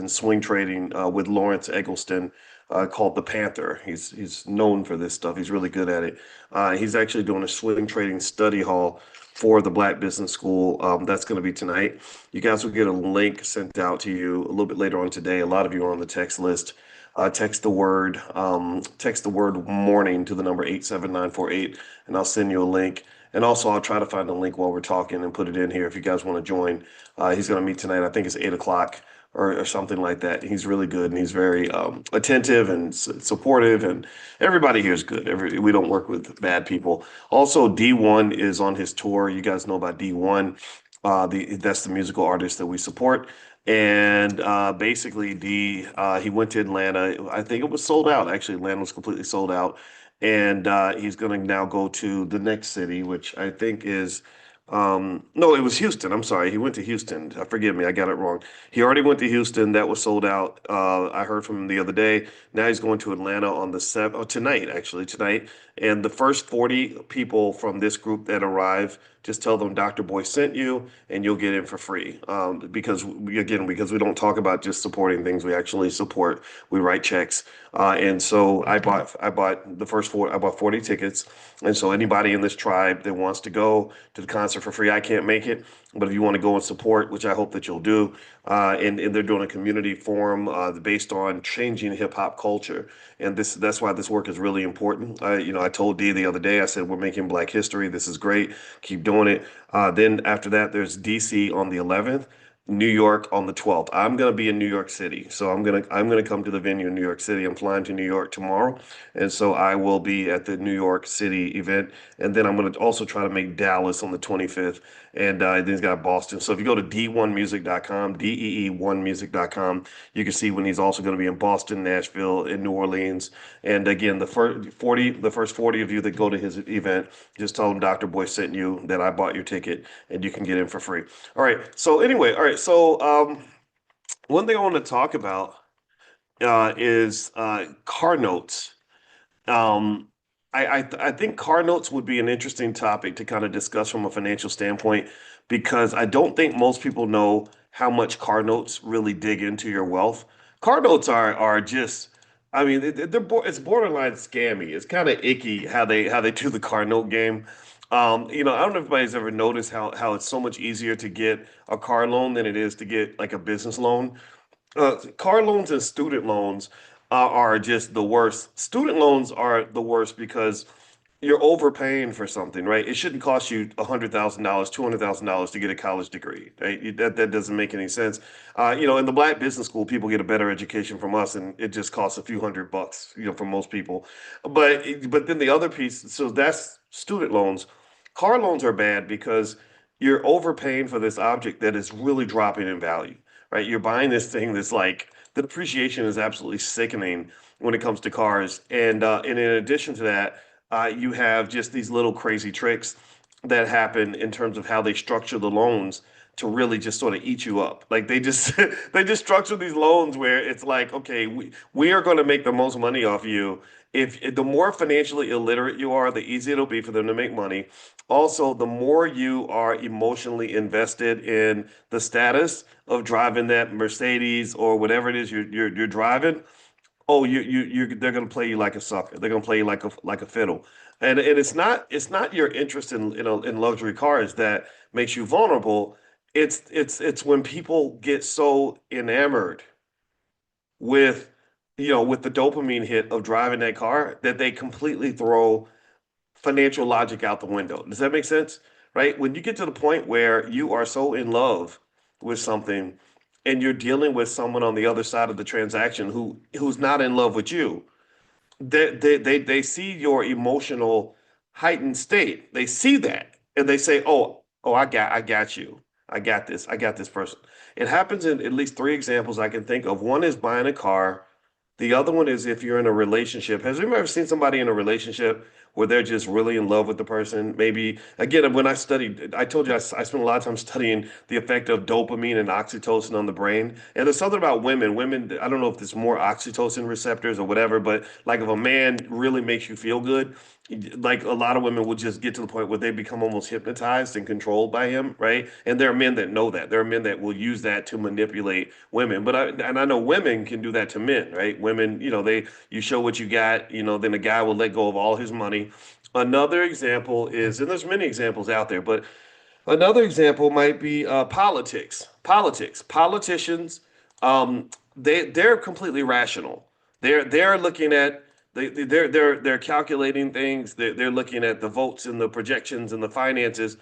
in swing trading with Lawrence Eggleston called the Panther. He's known for this stuff. He's really good at it. He's actually doing a swing trading study hall for the Black Business School. That's going to be tonight. You guys will get a link sent out to you a little bit later on today. A lot of you are on the text list. Text the word morning to the number 87948, and I'll send you a link. And also, I'll try to find a link while we're talking and put it in here if you guys want to join. He's going to meet tonight. I think it's 8 o'clock or something like that. He's really good, and he's very attentive and supportive, and everybody here is good. We don't work with bad people. Also, D1 is on his tour. You guys know about D1. That's the musical artist that we support. And basically, he went to Atlanta. I think it was sold out. Actually, Atlanta was completely sold out. And he's going to now go to the next city, which I think is no, it was Houston. I'm sorry. He went to Houston. Forgive me, I got it wrong. He already went to Houston. That was sold out. I heard from him the other day. Now he's going to Atlanta on the tonight, actually, tonight. And the first 40 people from this group that arrive, just tell them Dr. Boyce sent you, and you'll get in for free. Because because we don't talk about just supporting things, we actually support. We write checks. And so I bought the first four. I bought 40 tickets. And so anybody in this tribe that wants to go to the concert for free, I can't make it, but if you want to go and support, which I hope that you'll do, and they're doing a community forum based on changing hip hop culture, and that's why this work is really important. I told Dee the other day, I said we're making Black history. This is great. Keep doing it. Then after that, there's DC on the 11th. New York on the 12th. I'm going to be in New York City. So I'm going to come to the venue in New York City. I'm flying to New York tomorrow. And so I will be at the New York City event. And then I'm going to also try to make Dallas on the 25th. And then he's got Boston. So if you go to d1music.com, DEE1music.com, you can see when he's also going to be in Boston, Nashville, and New Orleans. And again, the first 40 of you that go to his event, just tell him Dr. Boyce sent you, that I bought your ticket, and you can get in for free. All right. So anyway, all right. So one thing I want to talk about is car notes. Um, I think car notes would be an interesting topic to kind of discuss from a financial standpoint, because I don't think most people know how much car notes really dig into your wealth. Car notes are just, I mean, it's borderline scammy. It's kind of icky how they do the car note game. I don't know if anybody's ever noticed how it's so much easier to get a car loan than it is to get like a business loan. Car loans and student loans are just the worst. Student loans are the worst because you're overpaying for something, right? It shouldn't cost you $100,000, $200,000 to get a college degree, right? That doesn't make any sense. In the Black Business School, people get a better education from us, and it just costs a few $100, for most people. But then the other piece, so that's student loans. Car loans are bad because you're overpaying for this object that is really dropping in value, right? You're buying this thing that's like the depreciation is absolutely sickening when it comes to cars, and in addition to that, you have just these little crazy tricks that happen in terms of how they structure the loans to really just sort of eat you up. Like they just they just structure these loans where it's like, okay, we are going to make the most money off you. If the more financially illiterate you are, the easier it'll be for them to make money. Also, the more you are emotionally invested in the status of driving that Mercedes or whatever it is you're driving, oh, they're gonna play you like a sucker. They're gonna play you like a fiddle. And it's not your interest in luxury cars that makes you vulnerable. It's when people get so enamored with with the dopamine hit of driving that car that they completely throw financial logic out the window. Does that make sense? Right? When you get to the point where you are so in love with something and you're dealing with someone on the other side of the transaction who's not in love with you, they see your emotional heightened state. They see that and they say, "Oh, I got you. I got this. I got this person." It happens in at least three examples I can think of. One is buying a car. The other one is if you're in a relationship. Has anyone ever seen somebody in a relationship where they're just really in love with the person. Maybe again, when I studied, I told you I spent a lot of time studying the effect of dopamine and oxytocin on the brain. And there's something about women. Women, I don't know if there's more oxytocin receptors or whatever, but like if a man really makes you feel good, like a lot of women will just get to the point where they become almost hypnotized and controlled by him, right? And there are men that know that. There are men that will use that to manipulate women. And I know women can do that to men, right? Women, you show what you got, then a guy will let go of all his money. Another example is, and there's many examples out there, but another example might be politics. Politicians, they're completely rational. They're looking at they're calculating things. They're looking at the votes and the projections and the finances,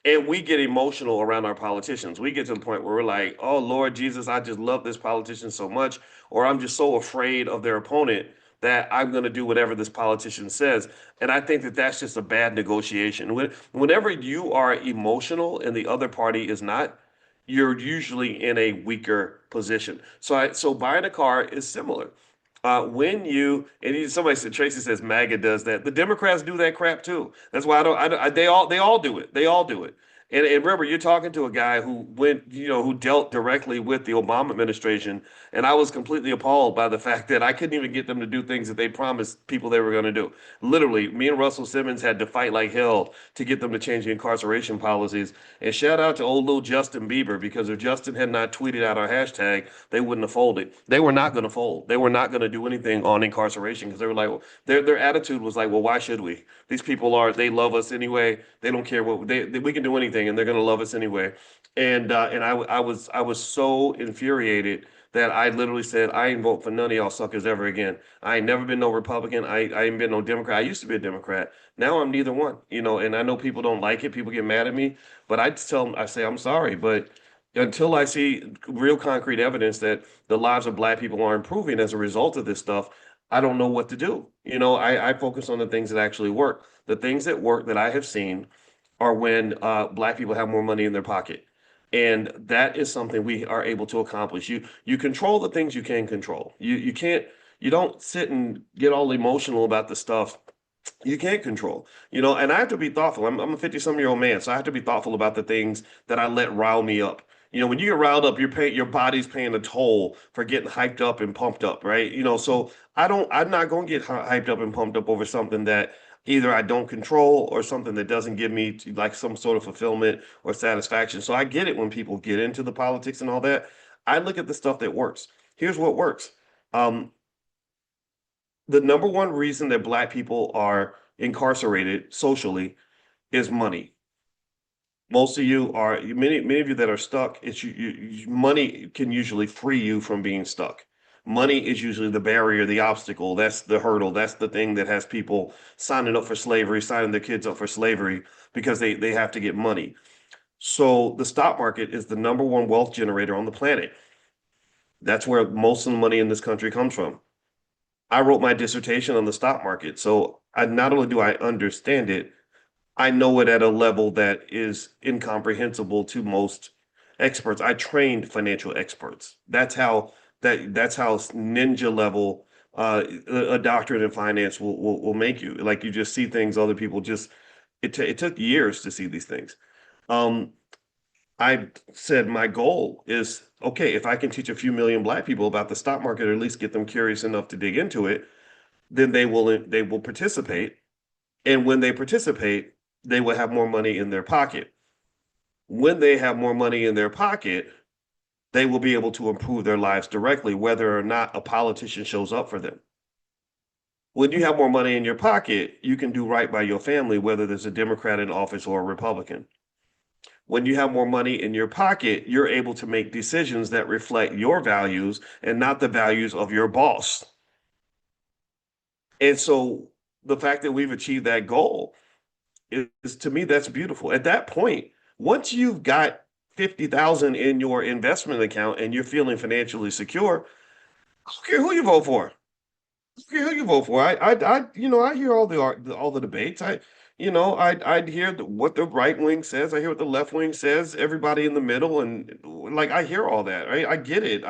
and we get emotional around our politicians. We get to the point where we're like, "Oh Lord Jesus, I just love this politician so much," or "I'm just so afraid of their opponent that I'm going to do whatever this politician says." And I think that that's just a bad negotiation. Whenever you are emotional and the other party is not, you're usually in a weaker position. So buying a car is similar. Somebody said Tracy says MAGA does that. The Democrats do that crap too. That's why they all do it. They all do it. And remember, you're talking to a guy who who dealt directly with the Obama administration, and I was completely appalled by the fact that I couldn't even get them to do things that they promised people they were going to do. Literally, me and Russell Simmons had to fight like hell to get them to change the incarceration policies. And shout out to old little Justin Bieber, because if Justin had not tweeted out our hashtag, they wouldn't have folded. They were not going to fold. They were not going to do anything on incarceration because they were like, their attitude was like, well, why should we? These people they love us anyway. They don't care we can do anything and they're going to love us anyway. And I was so infuriated that I literally said, I ain't vote for none of y'all suckers ever again. I ain't never been no Republican. I ain't been no Democrat. I used to be a Democrat. Now I'm neither one, and I know people don't like it. People get mad at me, but I just tell them, I say, I'm sorry, but until I see real concrete evidence that the lives of black people are improving as a result of this stuff, I don't know what to do. I focus on the things that actually work. The things that work that I have seen are when black people have more money in their pocket. And that is something we are able to accomplish. You control the things you can control. You don't sit and get all emotional about the stuff you can't control. And I have to be thoughtful. I'm a 50-some-year-old man, so I have to be thoughtful about the things that I let rile me up. When you get riled up, your body's paying a toll for getting hyped up and pumped up, right? So I'm not going to get hyped up and pumped up over something that either I don't control or something that doesn't give me like some sort of fulfillment or satisfaction. So I get it when people get into the politics and all that. I look at the stuff that works. Here's what works. Um, the number one reason that black people are incarcerated socially is money. Most of you are many of you that are stuck. Money can usually free you from being stuck. Money is usually the barrier, the obstacle. That's the hurdle. That's the thing that has people signing up for slavery, signing their kids up for slavery because they have to get money. So the stock market is the number one wealth generator on the planet. That's where most of the money in this country comes from. I wrote my dissertation on the stock market. So I not only do I understand it, I know it at a level that is incomprehensible to most experts. I trained financial experts. That's how ninja level a doctorate in finance will make you. Like you just see things other people just it took years to see these things. Um, I said my goal is okay, if I can teach a few million black people about the stock market or at least get them curious enough to dig into it, then they will participate. And when they participate, they will have more money in their pocket. When they have more money in their pocket, they will be able to improve their lives directly, whether or not a politician shows up for them. When you have more money in your pocket, you can do right by your family, whether there's a Democrat in office or a Republican. When you have more money in your pocket, you're able to make decisions that reflect your values and not the values of your boss. And so the fact that we've achieved that goal is to me, that's beautiful. At that point, once you've got 50,000 in your investment account and you're feeling financially secure, I don't care who you vote for. I don't care who you vote for. I hear all the debates. I hear what the right wing says. I hear what the left wing says. Everybody in the middle, and like I hear all that. Right? I get it.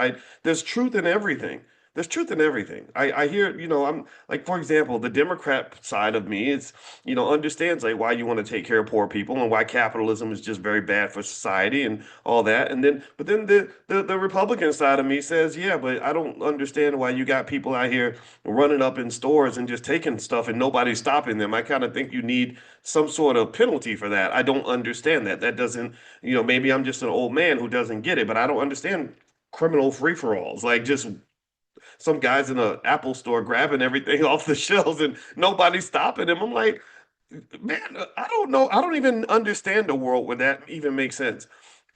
There's truth in everything. There's truth in everything. I hear, I'm like, for example, the Democrat side of me is, understands like why you want to take care of poor people and why capitalism is just very bad for society and all that. But then the Republican side of me says, yeah, but I don't understand why you got people out here running up in stores and just taking stuff and nobody's stopping them. I kind of think you need some sort of penalty for that. I don't understand that. That doesn't, maybe I'm just an old man who doesn't get it, but I don't understand criminal free-for-alls. Like just some guys in an Apple store grabbing everything off the shelves and nobody stopping him. I'm like, man, I don't know. I don't even understand a world where that even makes sense,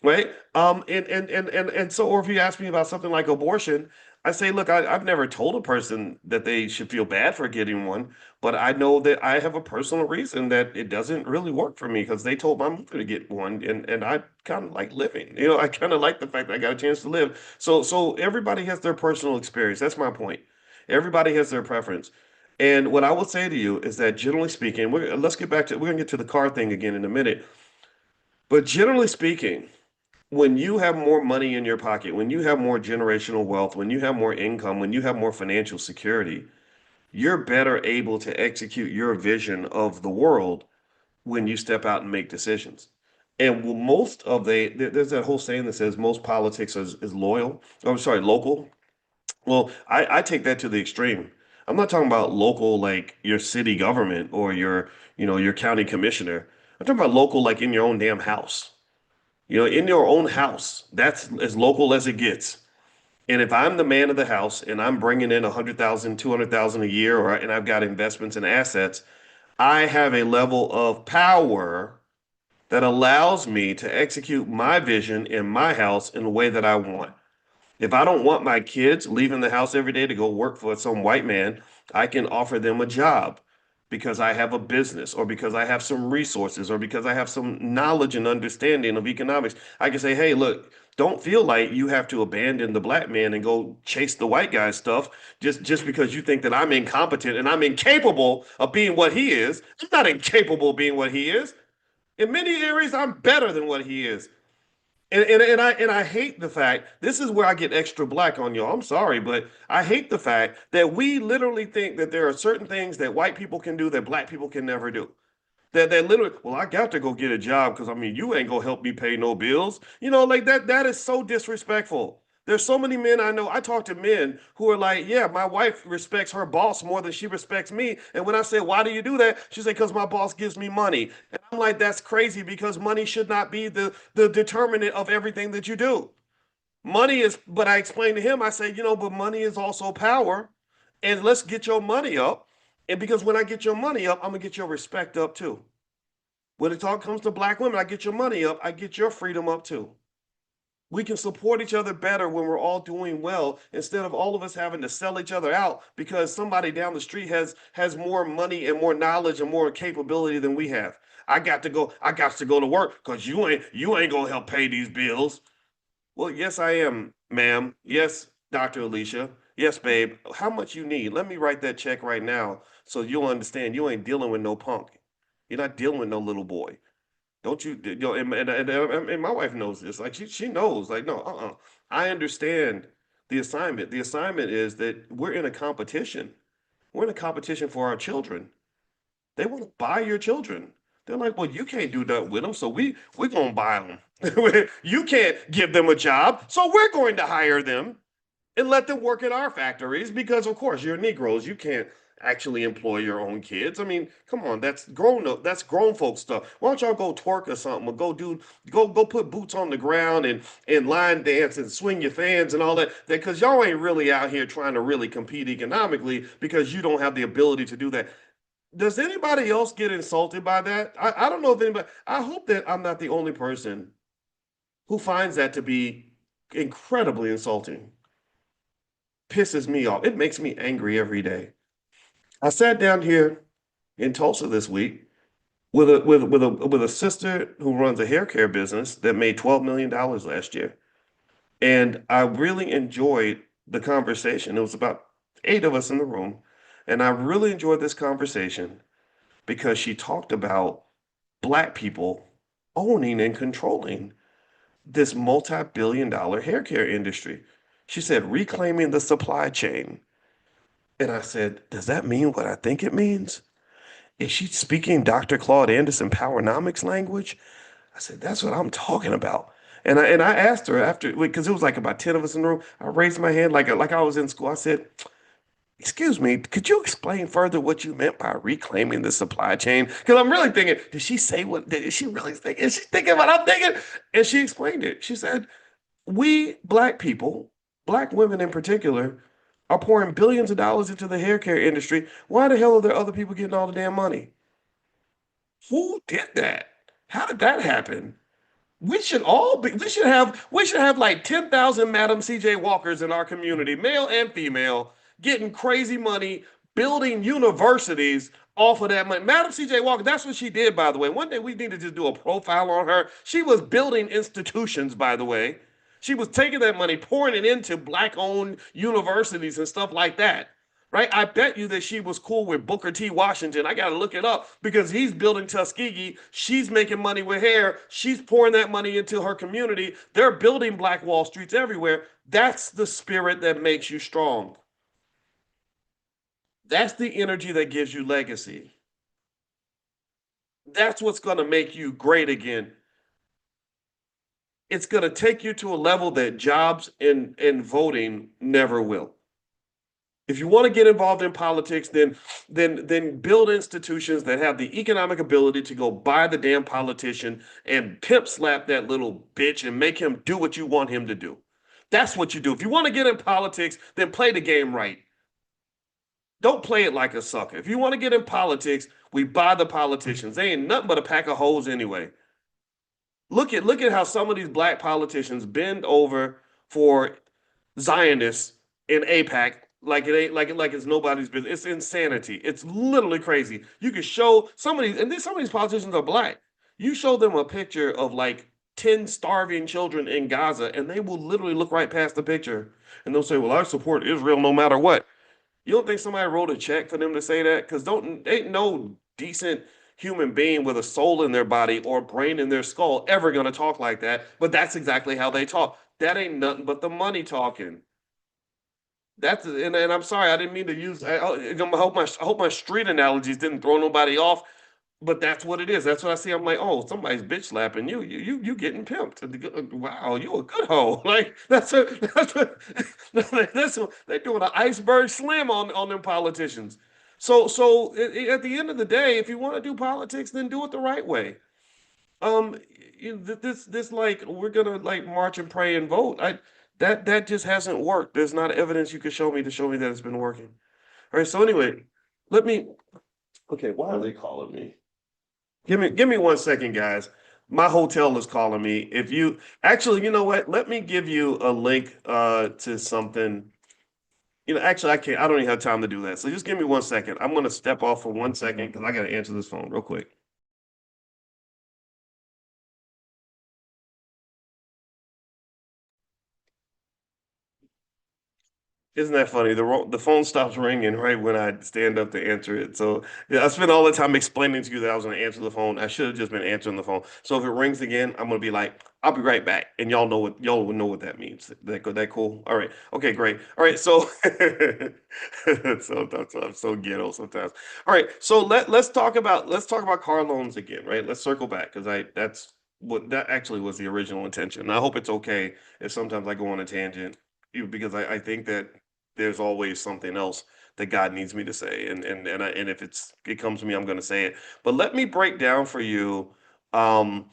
right? And so, or if you ask me about something like abortion, I say, look, I've never told a person that they should feel bad for getting one, but I know that I have a personal reason that it doesn't really work for me because they told my mother to get one, and I kind of like living. I kind of like the fact that I got a chance to live. So everybody has their personal experience. That's my point. Everybody has their preference. And what I will say to you is that generally speaking, let's get back to, we're gonna get to the car thing again in a minute. But generally speaking, when you have more money in your pocket, when you have more generational wealth, when you have more income, when you have more financial security, you're better able to execute your vision of the world when you step out and make decisions. And most of there's that whole saying that says most politics is loyal. I'm sorry, local. Well, I take that to the extreme. I'm not talking about local like your city government or your county commissioner. I'm talking about local like in your own damn house. In your own house. That's as local as it gets. And if I'm the man of the house and I'm bringing in 100,000, 200,000 a year, and I've got investments and assets, I have a level of power that allows me to execute my vision in my house in the way that I want. If I don't want my kids leaving the house every day to go work for some white man, I can offer them a job because I have a business or because I have some resources or because I have some knowledge and understanding of economics. I can say, hey, look, don't feel like you have to abandon the black man and go chase the white guy stuff just because you think that I'm incompetent and I'm incapable of being what he is. I'm not incapable of being what he is. In many areas, I'm better than what he is. And I hate the fact this is where I get extra black on y'all. I'm sorry, but I hate the fact that we literally think that there are certain things that white people can do that black people can never do. That literally, well, I got to go get a job because I mean you ain't gonna help me pay no bills. Like that is so disrespectful. There's so many men I know. I talk to men who are like, yeah, my wife respects her boss more than she respects me. And when I say, why do you do that? She said, because my boss gives me money. And I'm like, that's crazy because money should not be the determinant of everything that you do. Money is, but I explained to him, I say, but money is also power. And let's get your money up. And because when I get your money up, I'm gonna get your respect up too. When it all comes to black women, I get your money up, I get your freedom up too. We can support each other better when we're all doing well instead of all of us having to sell each other out because somebody down the street has more money and more knowledge and more capability than we have. I got to go to work because you ain't gonna help pay these bills. Well, yes, I am, ma'am. Yes, Dr. Alicia. Yes, babe. How much you need? Let me write that check right now so you'll understand you ain't dealing with no punk. You're not dealing with no little boy. Don't you, and my wife knows this. Like she knows, like, no, I understand the assignment. The assignment is that we're in a competition. We're in a competition for our children. They want to buy your children. They're like, well, you can't do that with them, so we're gonna buy them. You can't give them a job, so we're going to hire them and let them work at our factories because, of course, you're Negroes. You can't actually employ your own kids. I mean, come on, that's grown up. That's grown folk stuff. Why don't y'all go twerk or something, or go put boots on the ground and line dance and swing your fans and all that? Because y'all ain't really out here trying to really compete economically because you don't have the ability to do that. Does anybody else get insulted by that? I don't know if anybody. I hope that I'm not the only person who finds that to be incredibly insulting. Pisses me off. It makes me angry every day. I sat down here in Tulsa this week with a sister who runs a hair care business that made $12 million last year. And I really enjoyed the conversation. It was about 8 of us in the room. And I really enjoyed this conversation because she talked about Black people owning and controlling this multi-billion dollar hair care industry. She said, reclaiming the supply chain. And I said, does that mean what I think it means? Is she speaking Dr. Claude Anderson Powernomics language? I said, that's what I'm talking about. And I asked her after, because it was like about 10 of us in the room. I raised my hand like I was in school. I said, excuse me, could you explain further what you meant by reclaiming the supply chain? Because I'm really thinking, did she say what, is she really thinking? Is she thinking what I'm thinking? And she explained it. She said, we black people, black women in particular, are pouring billions of dollars into the hair care industry. Why the hell are there other people getting all the damn money? Who did that? How did that happen? We should have like 10,000 Madam CJ Walkers in our community, male and female, getting crazy money, building universities off of that money. Madam CJ Walker, that's what she did, by the way. One day we need to just do a profile on her. She was building institutions, by the way. She was taking that money, pouring it into black-owned universities and stuff like that. Right? I bet you that she was cool with Booker T. Washington. I got to look it up because he's building Tuskegee. She's making money with hair. She's pouring that money into her community. They're building Black Wall Streets everywhere. That's the spirit that makes you strong. That's the energy that gives you legacy. That's what's going to make you great again. It's going to take you to a level that jobs and voting never will. If you want to get involved in politics, then build institutions that have the economic ability to go buy the damn politician and pimp slap that little bitch and make him do what you want him to do. That's what you do. If you want to get in politics, then play the game right. Don't play it like a sucker. If you want to get in politics, we buy the politicians. They ain't nothing but a pack of hoes anyway. Look at how some of these black politicians bend over for Zionists in APAC like it ain't like it's nobody's business. It's insanity. It's literally crazy. You can show some of these, and then some of these politicians are black. You show them a picture of like 10 starving children in Gaza, and they will literally look right past the picture and they'll say, well, I support Israel no matter what. You don't think somebody wrote a check for them to say that? Because don't ain't no decent human being with a soul in their body or brain in their skull ever gonna talk like that. But that's exactly how they talk. That ain't nothing but the money talking. And I'm sorry, I didn't mean to use. I hope my street analogies didn't throw nobody off, but that's what it is. That's what I see. I'm like, oh, somebody's bitch slapping you. You getting pimped. Wow, you a good hoe. Like that's what they're doing an iceberg slam on them politicians. So at the end of the day, if you want to do politics, then do it the right way. Um, this like we're gonna like march and pray and vote. That just hasn't worked. There's not evidence you could show me to show me that it's been working. All right. So anyway, let me. Okay, why are they calling me? Give me 1 second, guys. My hotel is calling me. If you actually, you know what? Let me give you a link to something. Actually, I can't. I don't even have time to do that. So just give me 1 second. I'm gonna step off for 1 second because I gotta answer this phone real quick. Isn't that funny? The phone stops ringing right when I stand up to answer it. So yeah, I spent all the time explaining to you that I was going to answer the phone. I should have just been answering the phone. So if it rings again, I'm going to be like, "I'll be right back," and y'all will know what that means. That cool? All right. Okay, great. All right. So so I'm so ghetto sometimes. All right. So let's talk about car loans again. Right. Let's circle back because I that's what that actually was the original intention. And I hope it's okay if sometimes I go on a tangent because I think that there's always something else that God needs me to say, and if it comes to me, I'm going to say it. But let me break down for you, um,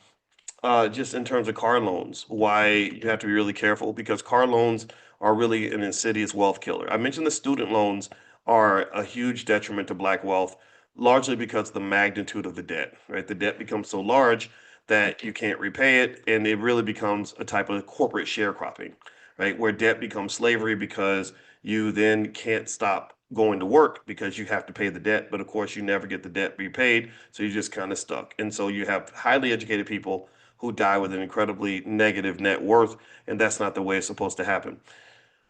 just in terms of car loans, why you have to be really careful because car loans are really an insidious wealth killer. I mentioned the student loans are a huge detriment to black wealth, largely because of the magnitude of the debt. Right, the debt becomes so large that you can't repay it, and it really becomes a type of corporate sharecropping, right, where debt becomes slavery because you then can't stop going to work because you have to pay the debt, but of course you never get the debt repaid, so you're just kind of stuck. And so you have highly educated people who die with an incredibly negative net worth, and that's not the way it's supposed to happen.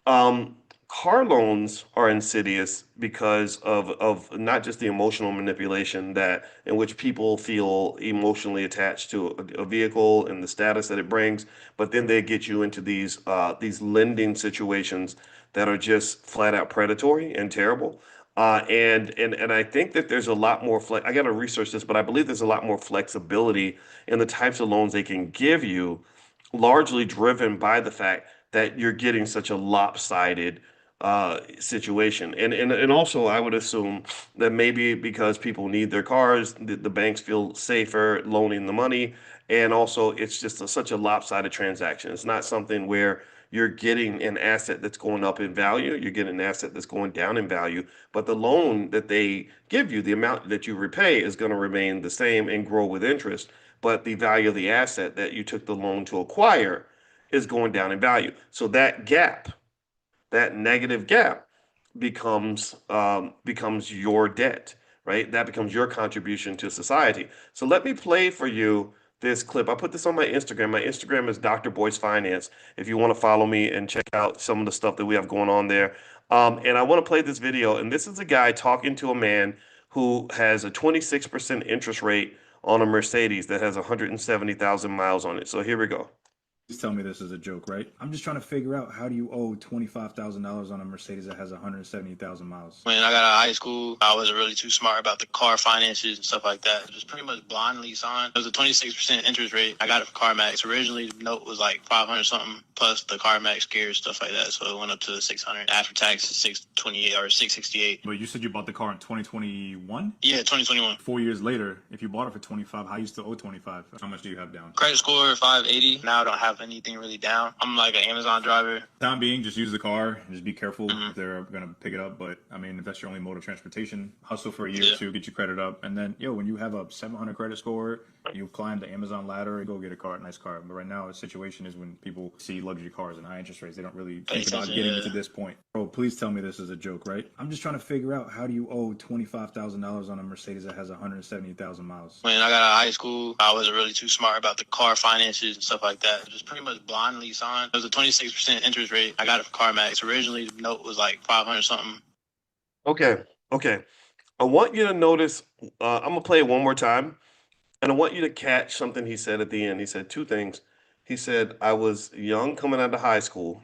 Um, car loans are insidious because of not just the emotional manipulation that in which people feel emotionally attached to a vehicle and the status that it brings, but then they get you into these lending situations that are just flat out predatory and terrible. And I think that there's a lot more flex. I got to research this, but I believe there's a lot more flexibility in the types of loans they can give you, largely driven by the fact that you're getting such a lopsided situation. And also, I would assume that maybe because people need their cars, the banks feel safer loaning the money. And also, it's just such a lopsided transaction. It's not something where you're getting an asset that's going up in value, you're getting an asset that's going down in value, but the loan that they give you, the amount that you repay is going to remain the same and grow with interest, but the value of the asset that you took the loan to acquire is going down in value. So that gap, that negative gap, becomes your debt, right? That becomes your contribution to society. So let me play for you this clip. I put this on my Instagram. My Instagram is Dr. Boyce Finance. If you want to follow me and check out some of the stuff that we have going on there. And I want to play this video. And this is a guy talking to a man who has a 26% interest rate on a Mercedes that has 170,000 miles on it. So here we go. Please tell me this is a joke, right? I'm just trying to figure out, how do you owe $25,000 on a Mercedes that has 170,000 miles? When I got out of high school, I wasn't really too smart about the car finances and stuff like that. It was pretty much blindly signed. It was a 26% interest rate. I got it from CarMax. Originally, the note was like 500 something plus the CarMax gear, stuff like that. So it went up to 600. After tax, 628 or 668. But you said you bought the car in 2021? Yeah, 2021. 4 years later, if you bought it for 25, how you still owe 25? How much do you have down? Credit score 580. Now I don't have anything really down. I'm like an Amazon driver. Time being, just use the car and just be careful if they're going to pick it up. But I mean, if that's your only mode of transportation, hustle for a year or two, get your credit up. And then, when you have a 700 credit score, you climb the Amazon ladder and go get a car, nice car. But right now, the situation is when people see luxury cars and high interest rates, they don't really think about getting it to this point. Bro, please tell me this is a joke, right? I'm just trying to figure out, how do you owe $25,000 on a Mercedes that has 170,000 miles? When I got out of high school, I wasn't really too smart about the car finances and stuff like that. It was pretty much blindly signed. It was a 26% interest rate. I got it from CarMax. Originally, the note was like 500 something. Okay. I want you to notice, I'm going to play it one more time, and I want you to catch something he said at the end. He said two things. He said, I was young coming out of high school,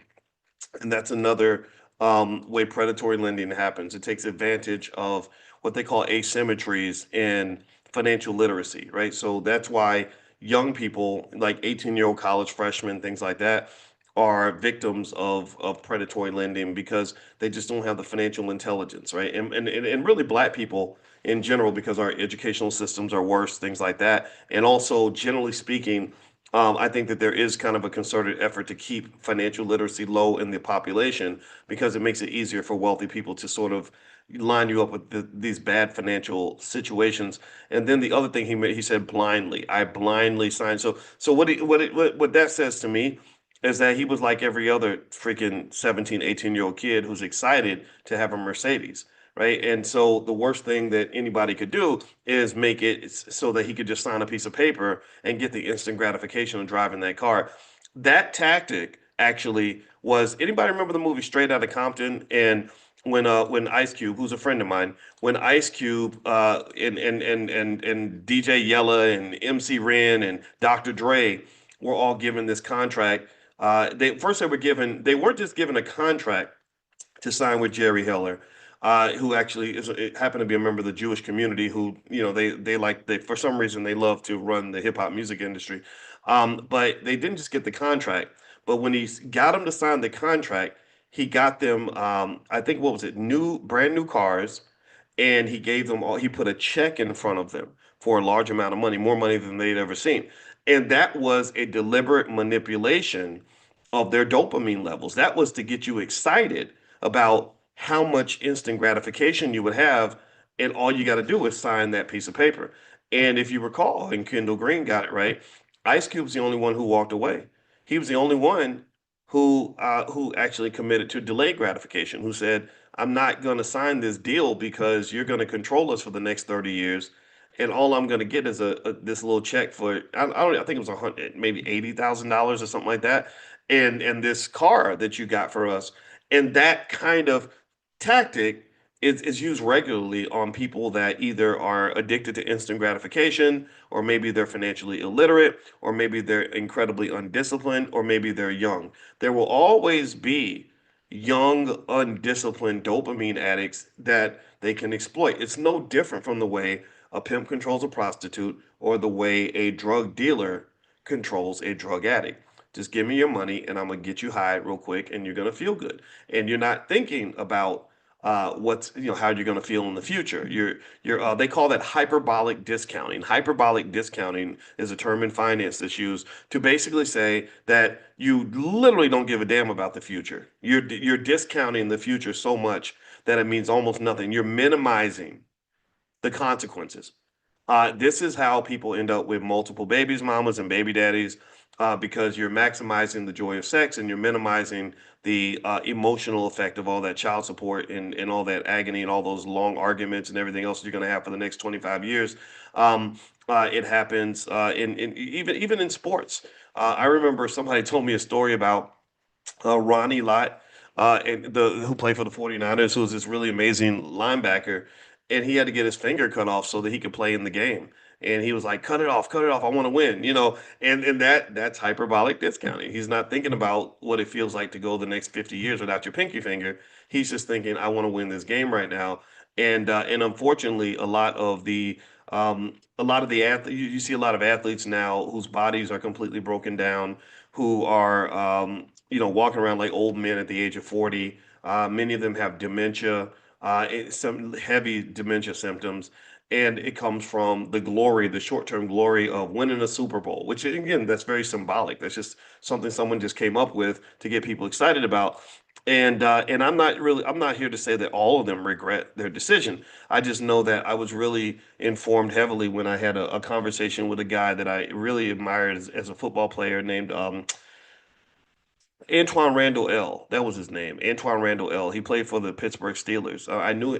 and that's another way predatory lending happens. It takes advantage of what they call asymmetries in financial literacy, right? So that's why young people, like 18-year-old college freshmen, things like that, are victims of predatory lending because they just don't have the financial intelligence, right? And really black people in general, because our educational systems are worse, things like that. And also, generally speaking, I think that there is kind of a concerted effort to keep financial literacy low in the population because it makes it easier for wealthy people to sort of line you up with these bad financial situations. And then the other thing he said blindly, I blindly signed. So what that says to me is that he was like every other freaking 17, 18-year-old kid who's excited to have a Mercedes, right? And so the worst thing that anybody could do is make it so that he could just sign a piece of paper and get the instant gratification of driving that car. That tactic actually was, anybody remember the movie Straight Outta Compton? And when Ice Cube, who's a friend of mine, when Ice Cube and DJ Yella and MC Ren and Dr. Dre were all given this contract, they weren't just given a contract to sign with Jerry Heller, who actually happened to be a member of the Jewish community. Who, they for some reason they love to run the hip hop music industry, but they didn't just get the contract. But when he got them to sign the contract, he got them, I think, what was it, brand new cars, and he gave them all. He put a check in front of them for a large amount of money, more money than they'd ever seen, and that was a deliberate manipulation of their dopamine levels. That was to get you excited about how much instant gratification you would have, and all you got to do is sign that piece of paper. And if you recall, and Kendall Green got it right, Ice Cube's the only one who walked away. He was the only one who actually committed to delayed gratification, who said, I'm not going to sign this deal because you're going to control us for the next 30 years. And all I'm going to get is this little check for, I think it was maybe $80,000 or something like that. And this car that you got for us. And that kind of tactic is used regularly on people that either are addicted to instant gratification, or maybe they're financially illiterate, or maybe they're incredibly undisciplined, or maybe they're young. There will always be young, undisciplined dopamine addicts that they can exploit. It's no different from the way a pimp controls a prostitute or the way a drug dealer controls a drug addict. Just give me your money and I'm gonna get you high real quick and you're gonna feel good. And you're not thinking about what's how you're going to feel in the future. You're they call that hyperbolic discounting. Hyperbolic discounting is a term in finance that's used to basically say that you literally don't give a damn about the future. You're discounting the future so much that it means almost nothing. You're minimizing the consequences. This is how people end up with multiple babies, mamas, and baby daddies, because you're maximizing the joy of sex and you're minimizing the emotional effect of all that child support and all that agony and all those long arguments and everything else you're going to have for the next 25 years. It happens in even in sports. I remember somebody told me a story about Ronnie Lott, and who played for the 49ers, who was this really amazing linebacker, and he had to get his finger cut off so that he could play in the game. And he was like, cut it off, I want to win," and that's hyperbolic discounting. He's not thinking about what it feels like to go the next 50 years without your pinky finger. He's just thinking, I want to win this game right now. And unfortunately, a lot of the athletes, you see a lot of athletes now whose bodies are completely broken down, who are walking around like old men at the age of 40. Many of them have dementia, some heavy dementia symptoms, and it comes from the glory, the short-term glory of winning a Super Bowl, which again, that's very symbolic. That's just something someone just came up with to get people excited about. And I'm not here to say that all of them regret their decision. I just know that I was really informed heavily when I had a conversation with a guy that I really admired as a football player named Antoine Randall L. That was his name. Antoine Randall L. He played for the Pittsburgh Steelers. I knew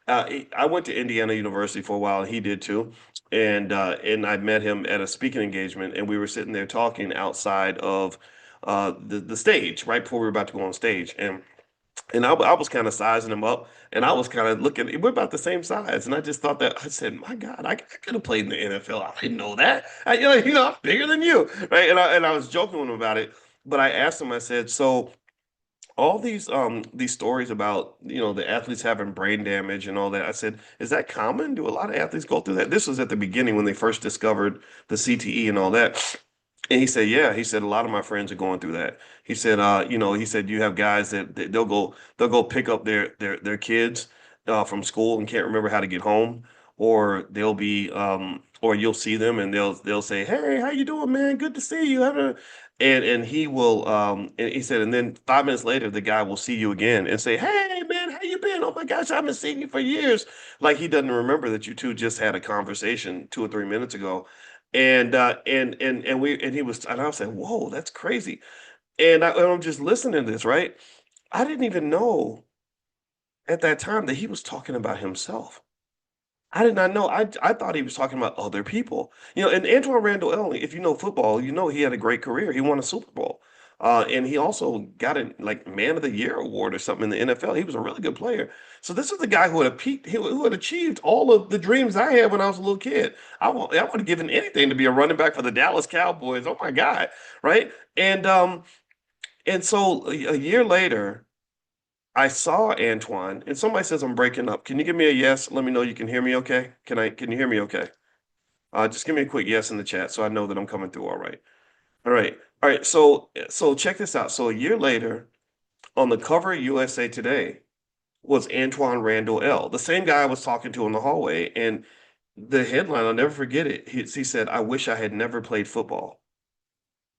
I went to Indiana University for a while, and he did too. And I met him at a speaking engagement, and we were sitting there talking outside of the stage right before we were about to go on stage, and I was kind of sizing him up, and I was kind of looking. We're about the same size, and I just thought that I said, "My God, I could have played in the NFL. I didn't know that. I'm bigger than you, right?" And I was joking with him about it, but I asked him. I said, "So all these stories about the athletes having brain damage and all that." I said, "Is that common? Do a lot of athletes go through that?" This was at the beginning when they first discovered the CTE and all that. And he said, "Yeah." He said, "A lot of my friends are going through that." He said, he said, "You have guys that they'll go pick up their kids from school and can't remember how to get home, or or you'll see them and they'll say, 'Hey, how you doing, man? Good to see you.' And he will, and he said, and then 5 minutes later, the guy will see you again and say, 'Hey, man, how you been? Oh my gosh, I haven't seen you for years.' Like he doesn't remember that you two just had a conversation 2 or 3 minutes ago." And he was, and I was saying, "Whoa, that's crazy." And I'm just listening to this, right? I didn't even know at that time that he was talking about himself. I did not know. I thought he was talking about other people. And Antoine Randall Ellie, if you know football, you know he had a great career. He won a Super Bowl. And he also got a like Man of the Year award or something in the NFL. He was a really good player. So this is the guy who had peaked, who had achieved all of the dreams I had when I was a little kid. I would have given anything to be a running back for the Dallas Cowboys. Oh my God, right? And so a year later, I saw Antoine, and somebody says I'm breaking up. Can you give me a yes? Let me know you can hear me okay. Can you hear me okay? Just give me a quick yes in the chat so I know that I'm coming through all right. All right. All right. So check this out. So a year later, on the cover of USA Today was Antoine Randall L., the same guy I was talking to in the hallway. And the headline, I'll never forget it. He said, "I wish I had never played football."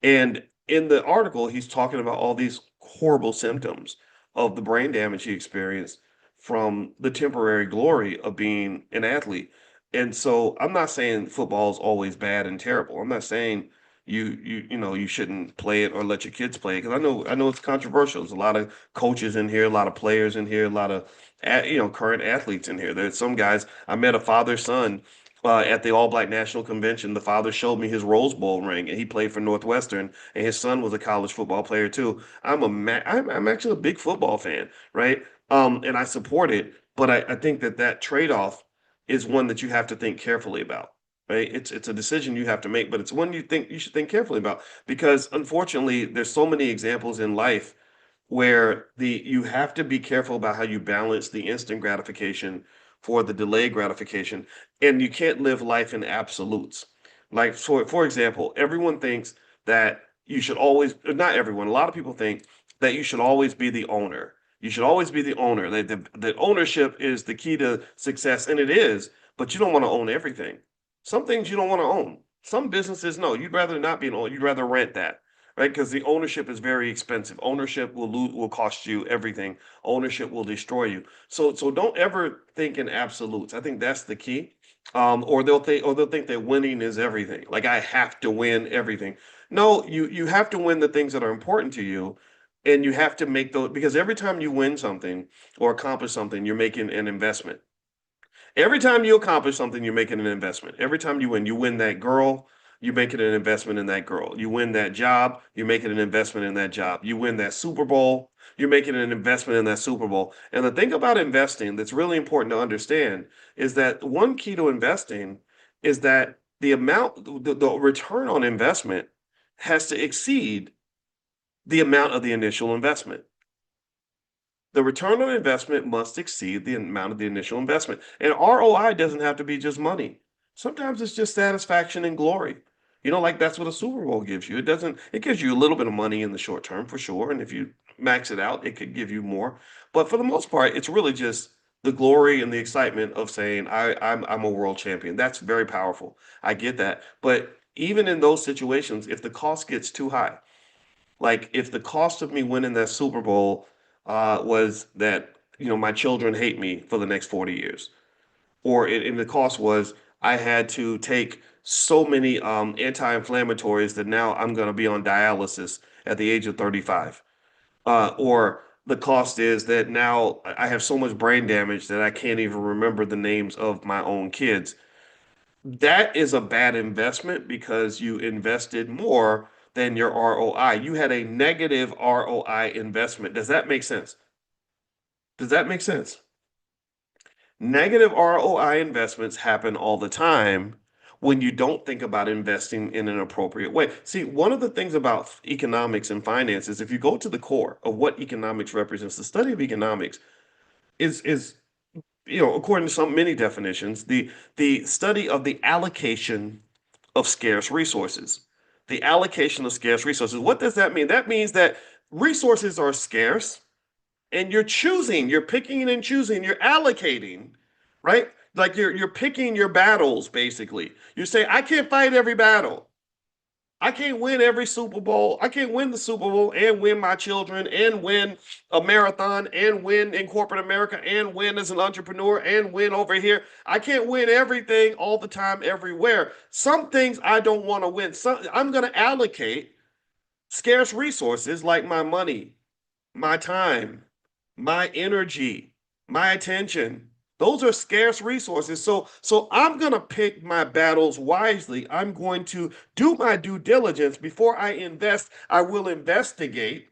And in the article, he's talking about all these horrible symptoms of the brain damage he experienced from the temporary glory of being an athlete. And so I'm not saying football is always bad and terrible. I'm not saying you shouldn't play it or let your kids play it, because I know it's controversial. There's a lot of coaches in here, a lot of players in here, a lot of current athletes in here. There's some guys. I met a father son at the All Black National Convention. The father showed me his Rose Bowl ring, and he played for Northwestern, and his son was a college football player too. I'm actually a big football fan, right? And I support it, but I think that trade-off is one that you have to think carefully about, right? It's a decision you have to make, but it's one you think you should think carefully about because unfortunately, there's so many examples in life where you have to be careful about how you balance the instant gratification for the delayed gratification, and you can't live life in absolutes. Like for example, everyone thinks that you should always, not everyone, a lot of people think that you should always be the owner. You should always be the owner. The ownership is the key to success, and it is, but you don't want to own everything. Some things you don't want to own. Some businesses, no, you'd rather not be an owner. You'd rather rent that, right? Because the ownership is very expensive. Ownership will cost you everything. Ownership will destroy you. So don't ever think in absolutes. I think that's the key. Or they'll think that winning is everything. Like I have to win everything. No, you have to win the things that are important to you, and you have to make those because every time you win something or accomplish something, you're making an investment. Every time you accomplish something, you're making an investment. Every time you win that girl, you're making an investment in that girl. You win that job, you're making an investment in that job. You win that Super Bowl, you're making an investment in that Super Bowl. And the thing about investing that's really important to understand is that one key to investing is that the return on investment has to exceed the amount of the initial investment. The return on investment must exceed the amount of the initial investment. And ROI doesn't have to be just money. Sometimes it's just satisfaction and glory. Like that's what a Super Bowl gives you. It gives you a little bit of money in the short term for sure. And if you max it out, it could give you more. But for the most part, it's really just the glory and the excitement of saying, I'm a world champion. That's very powerful. I get that. But even in those situations, if the cost gets too high, like if the cost of me winning that Super Bowl was that my children hate me for the next 40 years, and the cost was I had to take so many anti-inflammatories that now I'm going to be on dialysis at the age of 35, or the cost is that now I have so much brain damage that I can't even remember the names of my own kids. That is a bad investment because you invested more than your ROI. You had a negative ROI investment. Does that make sense? Does that make sense? Negative ROI investments happen all the time when you don't think about investing in an appropriate way. See, one of the things about economics and finance is if you go to the core of what economics represents, the study of economics is according to some many definitions, the study of the allocation of scarce resources. The allocation of scarce resources. What does that mean? That means that resources are scarce and you're picking and choosing, you're allocating, right? Like you're picking your battles basically. You say, I can't fight every battle. I can't win every Super Bowl. I can't win the Super Bowl and win my children and win a marathon and win in corporate America and win as an entrepreneur and win over here. I can't win everything all the time everywhere. Some things I don't want to win. I'm going to allocate scarce resources like my money, my time, my energy, my attention. Those are scarce resources. So I'm going to pick my battles wisely. I'm going to do my due diligence before I invest. I will investigate.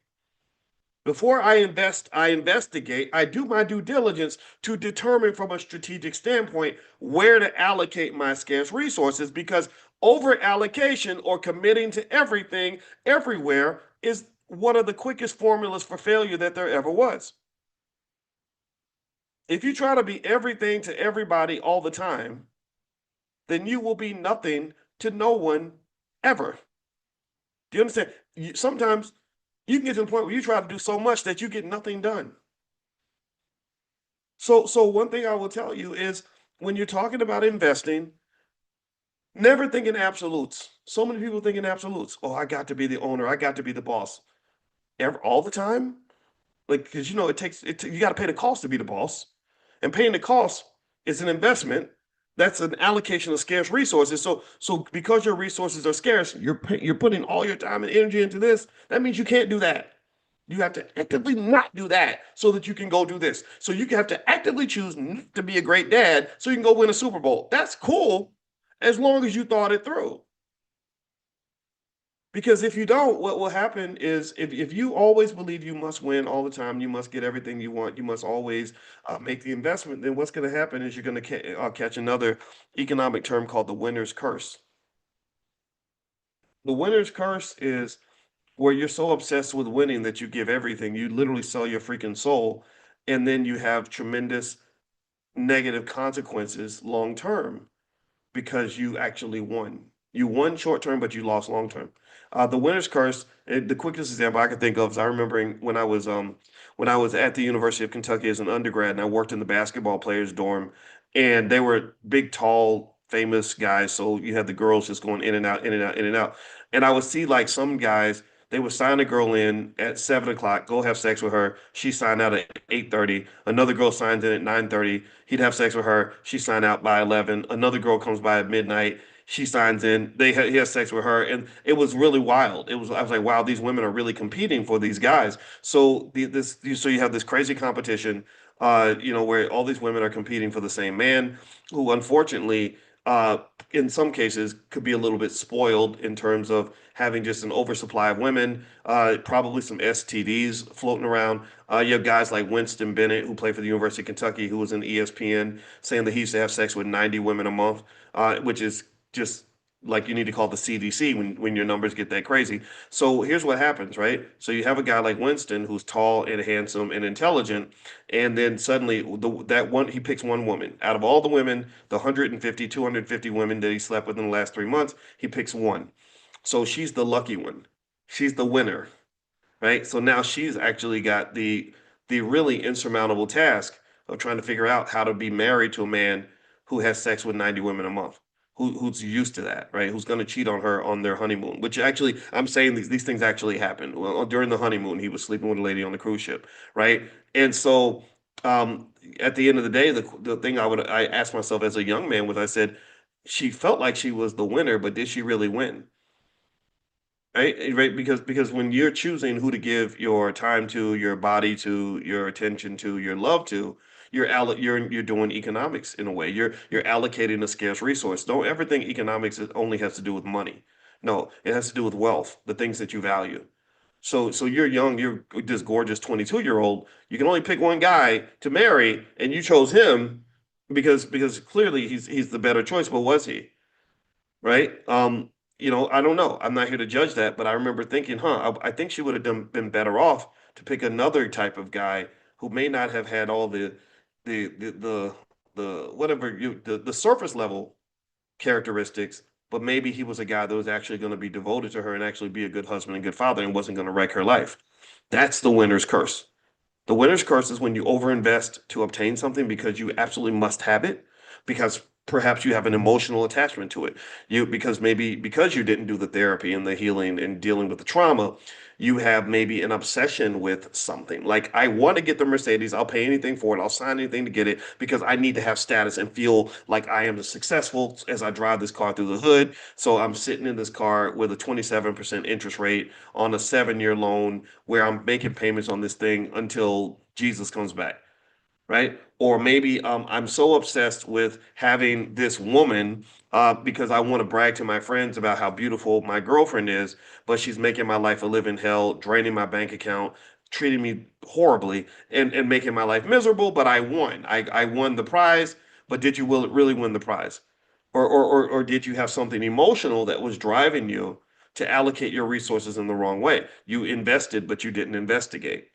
Before I investigate. I do my due diligence to determine from a strategic standpoint where to allocate my scarce resources because over allocation or committing to everything everywhere is one of the quickest formulas for failure that there ever was. If you try to be everything to everybody all the time, then you will be nothing to no one ever. Do you understand? Sometimes you can get to the point where you try to do so much that you get nothing done. So one thing I will tell you is when you're talking about investing, never think in absolutes. So many people think in absolutes. Oh, I got to be the owner. I got to be the boss. All the time? Like, because it takes it. You got to pay the cost to be the boss. And paying the cost is an investment. That's an allocation of scarce resources. So because your resources are scarce, you're putting all your time and energy into this. That means you can't do that. You have to actively not do that so that you can go do this. So you have to actively choose not to be a great dad so you can go win a Super Bowl. That's cool, as long as you thought it through. Because if you don't, what will happen is if you always believe you must win all the time, you must get everything you want, you must always make the investment, then what's going to happen is you're going to catch another economic term called the winner's curse. The winner's curse is where you're so obsessed with winning that you give everything. You literally sell your freaking soul, and then you have tremendous negative consequences long term because you actually won. You won short term, but you lost long term. The winner's curse. The quickest example I can think of is I remembering when I was at the University of Kentucky as an undergrad, and I worked in the basketball players' dorm, and they were big, tall, famous guys. So you had the girls just going in and out, in and out, in and out. And I would see like some guys. They would sign a girl in at 7 o'clock, go have sex with her. She signed out at 8:30. Another girl signs in at 9:30. He'd have sex with her. She signed out by 11. Another girl comes by at midnight. She signs in. He has sex with her, and it was really wild. I was like, wow, these women are really competing for these guys. So so you have this crazy competition, where all these women are competing for the same man, who unfortunately, in some cases, could be a little bit spoiled in terms of having just an oversupply of women, probably some STDs floating around. You have guys like Winston Bennett, who played for the University of Kentucky, who was in ESPN, saying that he used to have sex with 90 women a month, which is just like you need to call the CDC when your numbers get that crazy. So here's what happens, right? So you have a guy like Winston who's tall and handsome and intelligent, and then suddenly that one he picks one woman out of all the women, the 150, 250 women that he slept with in the last 3 months, he picks one. So she's the lucky one. She's the winner, right? So now she's actually got the really insurmountable task of trying to figure out how to be married to a man who has sex with 90 women a month, who's used to that, right? Who's going to cheat on her on their honeymoon, which actually I'm saying these things actually happened. Well, during the honeymoon, he was sleeping with a lady on the cruise ship, right? And so at the end of the day, the thing I asked myself as a young man was I said, she felt like she was the winner, but did she really win? Right, because when you're choosing who to give your time to, your body to, your attention to, your love to, you're doing economics in a way. You're allocating a scarce resource. Don't ever think economics only has to do with money. No, it has to do with wealth, the things that you value. So you're young, you're this gorgeous 22-year-old. You can only pick one guy to marry, and you chose him because clearly he's the better choice. But was he? Right? I don't know. I'm not here to judge that, but I remember thinking, I think she would have been better off to pick another type of guy who may not have had all the whatever the surface level characteristics, but maybe he was a guy that was actually going to be devoted to her and actually be a good husband and good father and wasn't going to wreck her life. That's the winner's curse. The winner's curse is when you overinvest to obtain something because you absolutely must have it, because perhaps you have an emotional attachment to it. Because you didn't do the therapy and the healing and dealing with the trauma, you have maybe an obsession with something. Like, I want to get the Mercedes, I'll pay anything for it, I'll sign anything to get it because I need to have status and feel like I am successful as I drive this car through the hood. So I'm sitting in this car with a 27% interest rate on a 7-year loan where I'm making payments on this thing until Jesus comes back, right? Or maybe I'm so obsessed with having this woman because I want to brag to my friends about how beautiful my girlfriend is, but she's making my life a living hell, draining my bank account, treating me horribly, and making my life miserable. But I won. I won the prize. But did you really win the prize? Or did you have something emotional that was driving you to allocate your resources in the wrong way? You invested, but you didn't investigate.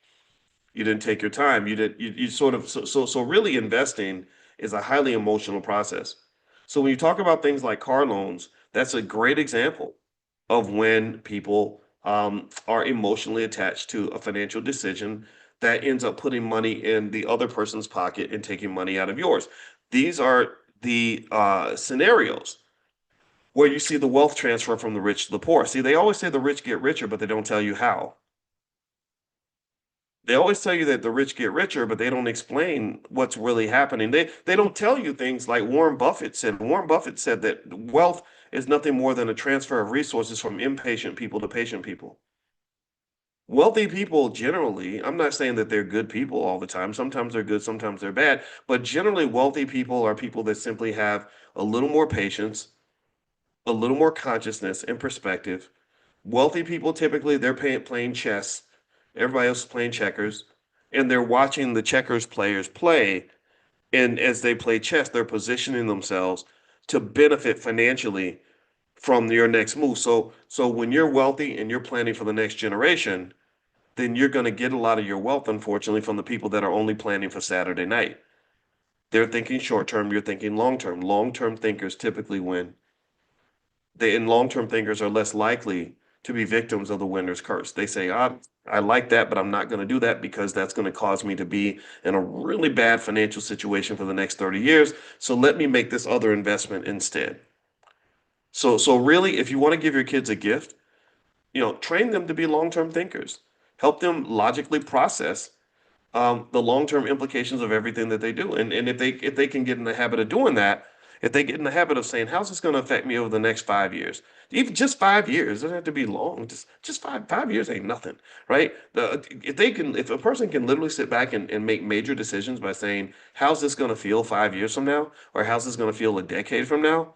You didn't take your time. You sort of so really investing is a highly emotional process. So when you talk about things like car loans, that's a great example of when people are emotionally attached to a financial decision that ends up putting money in the other person's pocket and taking money out of yours. These are the scenarios where you see the wealth transfer from the rich to the poor. See, they always say the rich get richer, but they don't tell you how. They always tell you that the rich get richer, but they don't explain what's really happening. They don't tell you things like Warren Buffett said. Warren Buffett said that wealth is nothing more than a transfer of resources from impatient people to patient people. Wealthy people generally, I'm not saying that they're good people all the time. Sometimes they're good, sometimes they're bad, but generally wealthy people are people that simply have a little more patience, a little more consciousness and perspective. Wealthy people typically they're playing chess. Everybody else is playing checkers, and they're watching the checkers players play. And as they play chess, they're positioning themselves to benefit financially from your next move. So when you're wealthy and you're planning for the next generation, then you're going to get a lot of your wealth, unfortunately, from the people that are only planning for Saturday night. They're thinking short term, you're thinking long term. Long term thinkers typically win. And long term thinkers are less likely to be victims of the winner's curse. They say, I like that, but I'm not going to do that because that's going to cause me to be in a really bad financial situation for the next 30 years. So let me make this other investment instead. So really, if you want to give your kids a gift, train them to be long-term thinkers. Help them logically process the long-term implications of everything that they do. And if they can get in the habit of doing that, if they get in the habit of saying, how's this going to affect me over the next 5 years? Even just 5 years, it doesn't have to be long. Just 5 years ain't nothing, right? If a person can literally sit back and make major decisions by saying, how's this going to feel 5 years from now? Or how's this going to feel a decade from now?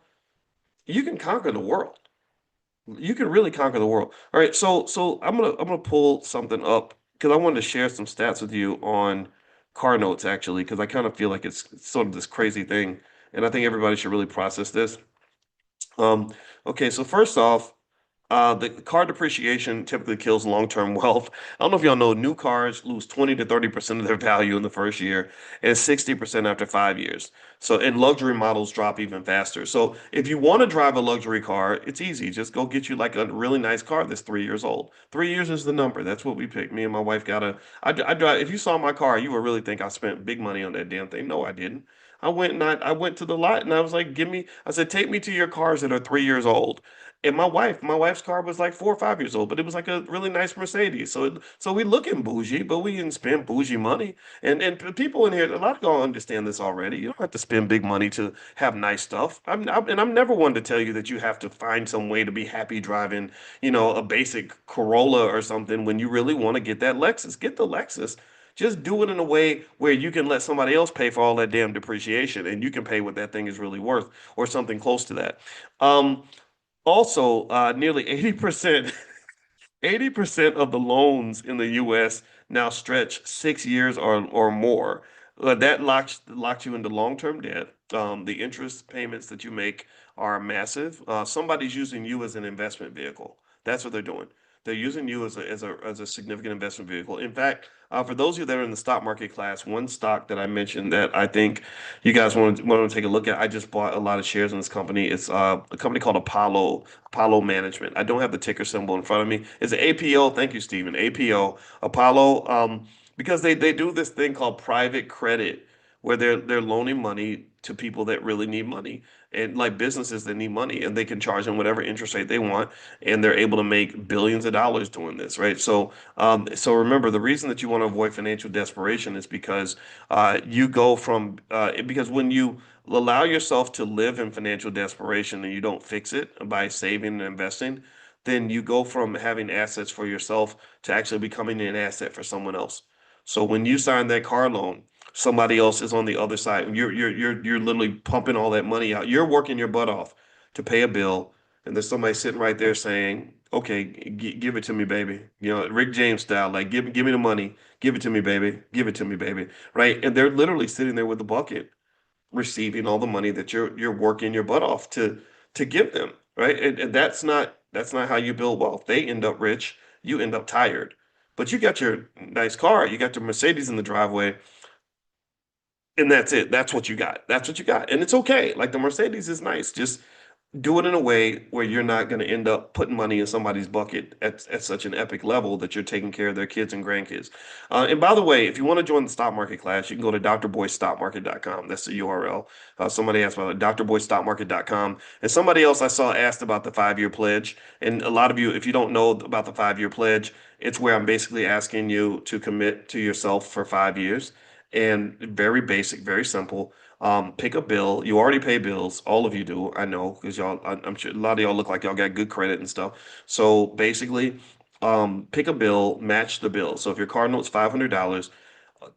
You can conquer the world. You can really conquer the world. All right, so I'm gonna pull something up because I wanted to share some stats with you on car notes actually, because I kind of feel like it's sort of this crazy thing, and I think everybody should really process this. Um, okay, so first off, the car depreciation typically kills long-term wealth. I don't know if y'all know, new cars lose 20 to 30% of their value in the first year and 60% after 5 years. So, and luxury models drop even faster. So, if you want to drive a luxury car, it's easy. Just go get you like a really nice car that's 3 years old. 3 years is the number. That's what we picked. Me and my wife got a. I drive. If you saw my car, you would really think I spent big money on that damn thing. No, I didn't. I went to the lot and I was like, give me. I said, take me to your cars that are 3 years old. And my wife's car was like 4 or 5 years old, but it was like a really nice Mercedes. So we looking bougie, but we didn't spend bougie money. And people in here, a lot of y'all understand this already. You don't have to spend big money to have nice stuff. And I'm never one to tell you that you have to find some way to be happy driving, a basic Corolla or something when you really want to get that Lexus. Get the Lexus. Just do it in a way where you can let somebody else pay for all that damn depreciation and you can pay what that thing is really worth or something close to that. Um, Also, nearly 80%, 80% of the loans in the US now stretch 6 years or more. That locks you into long-term debt. The interest payments that you make are massive. Somebody's using you as an investment vehicle. That's what they're doing. They're using you as a significant investment vehicle. In fact, for those of you that are in the stock market class, one stock that I mentioned that I think you guys want to take a look at. I just bought a lot of shares in this company. It's a company called Apollo Management. I don't have the ticker symbol in front of me. It's an APO. Thank you, Stephen. APO Apollo. Because they do this thing called private credit, where they're loaning money to people that really need money and like businesses that need money, and they can charge them whatever interest rate they want, and they're able to make billions of dollars doing this, right? So remember, the reason that you want to avoid financial desperation is because you go from because when you allow yourself to live in financial desperation and you don't fix it by saving and investing, then you go from having assets for yourself to actually becoming an asset for someone else. So when you sign that car loan, somebody else is on the other side. You're literally pumping all that money out. You're working your butt off to pay a bill, and there's somebody sitting right there saying, "Okay, give it to me, baby." Rick James style, like give me the money, give it to me, baby, give it to me, baby, right? And they're literally sitting there with the bucket, receiving all the money that you're working your butt off to give them, right? And that's not how you build wealth. They end up rich, you end up tired. But you got your nice car, you got your Mercedes in the driveway, and that's it. That's what you got. That's what you got. And it's okay. Like the Mercedes is nice. Just do it in a way where you're not going to end up putting money in somebody's bucket at such an epic level that you're taking care of their kids and grandkids. And by the way, if you want to join the stock market class, you can go to drboystockmarket.com. That's the URL. Somebody asked about it, drboystockmarket.com. And somebody else I saw asked about the 5 year pledge. And a lot of you, if you don't know about the 5 year pledge, it's where I'm basically asking you to commit to yourself for 5 years. And very basic, very simple. Pick a bill. You already pay bills. All of you do. I know because y'all. I'm sure a lot of y'all look like y'all got good credit and stuff. So basically, pick a bill, match the bill. So if your car note's $500,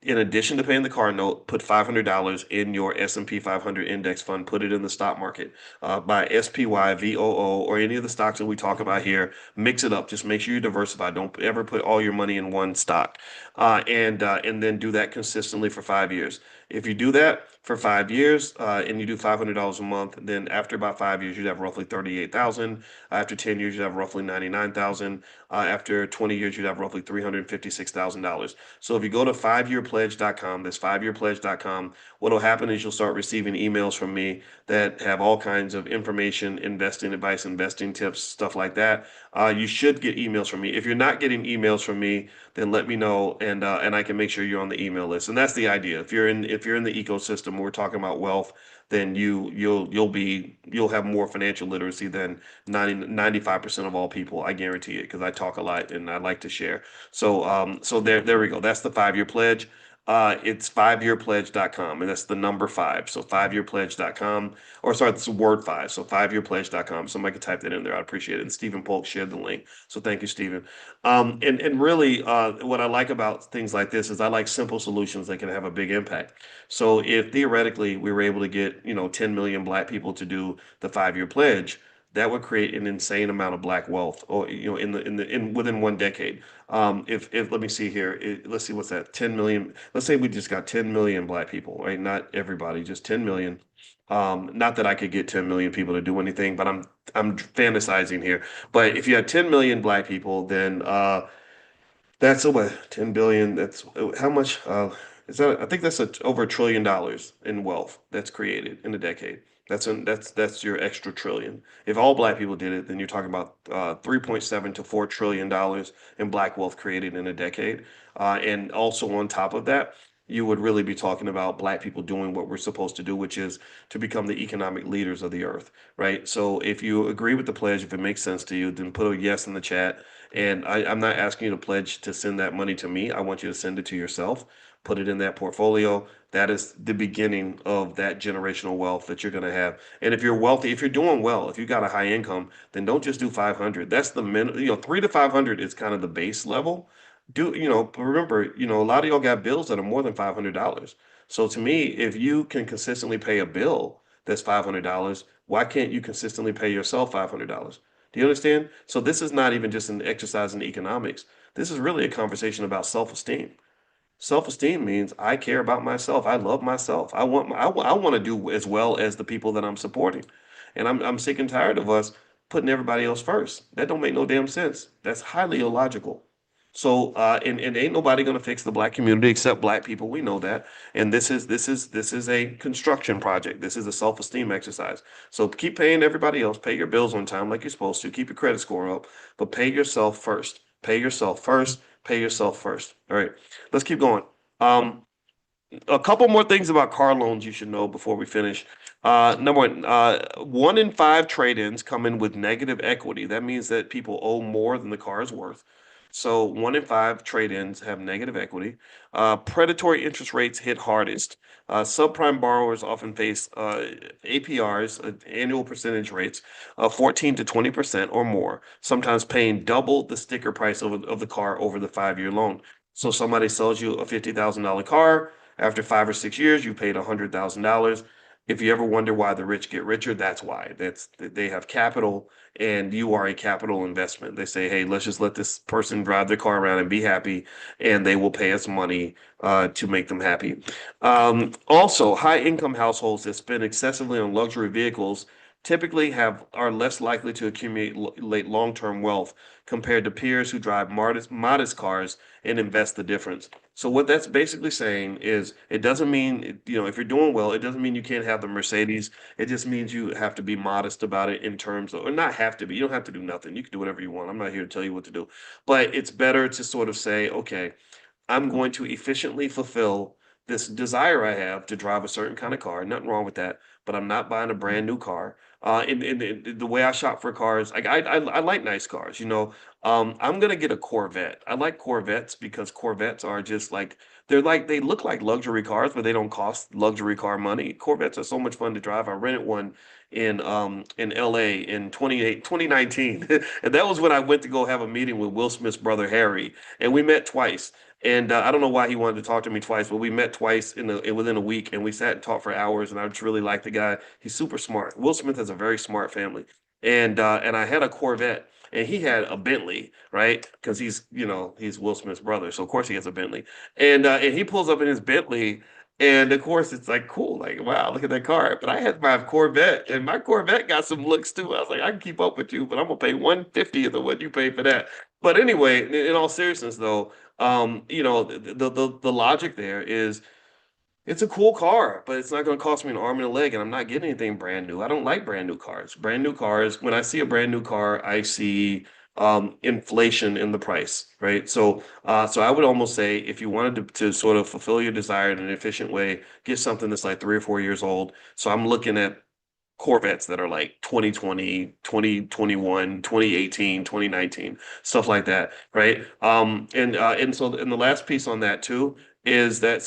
In addition to paying the car note, put $500 in your S&P 500 index fund. Put it in the stock market. Buy SPY, VOO, or any of the stocks that we talk about here. Mix it up. Just make sure you diversify. Don't ever put all your money in one stock. And then do that consistently for 5 years. If you do that for 5 years, and you do $500 a month, then after about 5 years, you'd have roughly 38,000. After 10 years, you'd have roughly 99,000. After 20 years, you'd have roughly $356,000. So if you go to 5yearpledge.com, that's 5yearpledge.com, what'll happen is you'll start receiving emails from me that have all kinds of information, investing advice, investing tips, stuff like that. You should get emails from me. If you're not getting emails from me, then let me know, and I can make sure you're on the email list. And that's the idea. If you're in the ecosystem, we're talking about wealth, then you'll have more financial literacy than 95% of all people. I guarantee it, because I talk a lot and I like to share. So there we go. That's the 5-year pledge. It's 5yearpledge.com, and that's the number 5. So 5yearpledge.com, or sorry, it's the word 5. So 5yearpledge.com. Somebody could type that in there. I'd appreciate it. And Stephen Polk shared the link. So thank you, Stephen. And really, what I like about things like this is I like simple solutions that can have a big impact. So if theoretically we were able to get, 10 million black people to do the 5-year pledge, that would create an insane amount of black wealth, or in within 1 decade. If let me see here, let's see, what's that? 10 million. Let's say we just got 10 million black people, right? Not everybody, just 10 million. Not that I could get 10 million people to do anything, but I'm fantasizing here. But if you had 10 million black people, then that's what, 10 billion. That's how much is that? I think that's over $1 trillion in wealth that's created in a decade. That's your extra trillion. If all black people did it, then you're talking about 3.7 to $4 trillion in black wealth created in a decade. And also on top of that, you would really be talking about black people doing what we're supposed to do, which is to become the economic leaders of the earth, right? So if you agree with the pledge, if it makes sense to you, then put a yes in the chat. And I'm not asking you to pledge to send that money to me. I want you to send it to yourself, put it in that portfolio. That is the beginning of that generational wealth that you're going to have. And if you're wealthy, if you're doing well, if you got a high income, then don't just do 500. That's the 3 to 500 is kind of the base level. Remember, a lot of y'all got bills that are more than $500. So to me, if you can consistently pay a bill that's $500, why can't you consistently pay yourself $500? Do you understand? So this is not even just an exercise in economics. This is really a conversation about self-esteem. Self-esteem means I care about myself. I love myself. I want to do as well as the people that I'm supporting. And I'm sick and tired of us putting everybody else first. That don't make no damn sense. That's highly illogical. So and ain't nobody gonna fix the black community except black people. We know that. And this is a construction project. This is a self-esteem exercise. So keep paying everybody else. Pay your bills on time like you're supposed to. Keep your credit score up, but pay yourself first. Pay yourself first. Pay yourself first. All right, let's keep going. Um, a couple more things about car loans you should know before we finish. Number one, 1 in 5 trade-ins come in with negative equity. That means that people owe more than the car is worth. So 1 in 5 trade-ins have negative equity. Predatory interest rates hit hardest. Subprime borrowers often face APRs, annual percentage rates, of 14 to 20% or more, sometimes paying double the sticker price of the car over the 5-year loan. So somebody sells you a $50,000 car. After 5 or 6 years, you paid $100,000. If you ever wonder why the rich get richer, that's why. They have capital, and you are a capital investment. They say, hey, let's just let this person drive their car around and be happy, and they will pay us money to make them happy. Also, high income households that spend excessively on luxury vehicles typically are less likely to accumulate long-term wealth compared to peers who drive modest cars and invest the difference. So what that's basically saying is it doesn't mean, if you're doing well, it doesn't mean you can't have the Mercedes. It just means you have to be modest about it in terms of, or not have to be. You don't have to do nothing. You can do whatever you want. I'm not here to tell you what to do. But it's better to sort of say, okay, I'm going to efficiently fulfill this desire I have to drive a certain kind of car. Nothing wrong with that, but I'm not buying a brand new car. And the way I shop for cars, like I like nice cars. I'm gonna get a Corvette. I like Corvettes because Corvettes are just like they look like luxury cars, but they don't cost luxury car money. Corvettes are so much fun to drive. I rented one in LA in 2019. And that was when I went to go have a meeting with Will Smith's brother Harry, and we met twice. And I don't know why he wanted to talk to me twice, but we met twice within a week, and we sat and talked for hours. And I just really like the guy. He's super smart. Will Smith has a very smart family, and I had a Corvette, and he had a Bentley, right? Because he's Will Smith's brother, so of course he has a Bentley. And he pulls up in his Bentley, and of course it's like cool, like wow, look at that car. But I had my Corvette, and my Corvette got some looks too. I was like, I can keep up with you, but I'm gonna pay 150th of what you pay for that. But anyway, in all seriousness, though, the logic there is it's a cool car, but it's not going to cost me an arm and a leg, and I'm not getting anything brand new. I don't like brand new cars. Brand new cars, when I see a brand new car, I see inflation in the price, right? So I would almost say if you wanted to sort of fulfill your desire in an efficient way, get something that's like 3 or 4 years old. So I'm looking at Corvettes that are like 2020, 2021, 2018, 2019, stuff like that, right? And the last piece on that too is that